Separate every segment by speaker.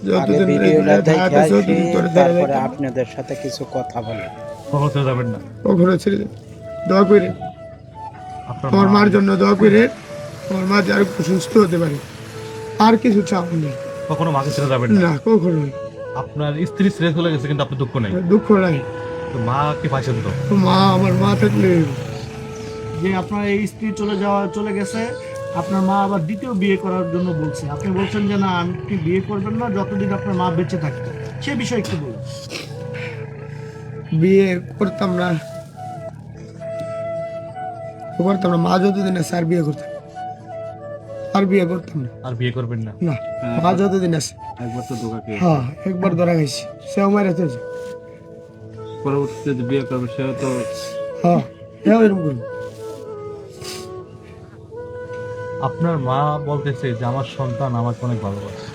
Speaker 1: আগে
Speaker 2: যতদিন
Speaker 1: ভিডিওটা দেখে
Speaker 2: ধারাতে
Speaker 1: আসি,
Speaker 2: যতদিন তোর ধারা
Speaker 1: তারপরে
Speaker 2: দেখতাম
Speaker 1: আপনাদের সাথে কিছু কথা বলি।
Speaker 3: কখনো ছেড়ে যাবেন না।
Speaker 2: কখনো ছেড়ে দেব। দোয়া করে
Speaker 3: আপনার
Speaker 2: আমার
Speaker 3: মা
Speaker 2: মার জন্য দোয়া করে আমার মা যার একটু সুস্থ হতে পারে, আর কিছু চাপ নেই।
Speaker 3: কখনো মাকে ছেড়ে যাবেন না।
Speaker 2: না কখনোই
Speaker 3: আপনার স্ত্রী ছেড়ে চলে গেছে কিন্তু আপনার দুঃখ নেই,
Speaker 2: দুঃখ নাই।
Speaker 3: তো মাকে পাইছেন তো।
Speaker 2: মা আমার মা থাকলে
Speaker 4: যে আপনার এই স্ত্রী চলে গেছে, আপনার মা আবার দ্বিতীয় বিয়ে করার জন্য বলছে, আপনি বলছেন যে না আপনি বিয়ে করবেন না যতদিন আপনার মা বেঁচে থাকবে, সে বিষয়ে একটু বলুন।
Speaker 2: বিয়ে করতাম না, করতাম না। মা যতদিন আছে আর বিয়ে করতাম, আর বিয়ে করতাম না।
Speaker 3: আর বিয়ে করবেন না।
Speaker 2: না, মা যতদিন আছে।
Speaker 5: একবার তো ধোকা খেয়ে
Speaker 2: হ্যাঁ, একবার ধরা খাইছি, সেও মারা তো।
Speaker 5: পরবর্তীতে যে বিয়ে করবে সেও তো
Speaker 2: হ্যাঁ, হ্যাঁ এরকম করবো।
Speaker 3: আপনার মা বলতেছে যে আমার সন্তান আমাকে অনেক ভালোবাসে,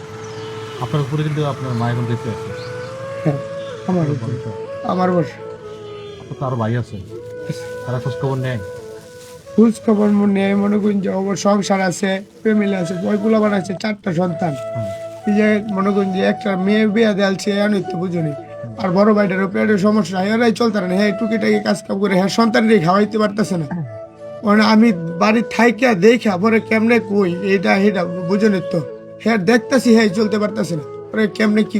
Speaker 3: আপনার উপরে কিন্তু আপনার মা এখন বেঁচে আছে।
Speaker 2: হ্যাঁ, আমার উপরে, আমার বস।
Speaker 3: আপনার তো আরো ভাই আছে, তারা খোঁজ খবর নেয়।
Speaker 2: খোঁজ খবর মনে মনে করেন যে ওর সংসার আছে, ফ্যামিলি আছে, বয়গুলো বানাচ্ছে, 4টা সন্তান। এই যে মনে করেন যে একটা মেয়ে বিয়ে দেয়ালছে এমন তো বুঝুনি। আর বড় ভাইটারও পেটের সমস্যা, এরাই চলতে না। হ্যাঁ টুকিটাকি কাজ কাম করে, হ্যাঁ সন্তানরাই খাওয়াইতে পারতেছে না। মানে আমি বাড়ির থাইকা দেখা পরে কেমনে কই এইটা বুঝুনি তো। হ্যাঁ দেখতেছি, হ্যাঁ চলতে পারতেছে না, পরে কেমনে কি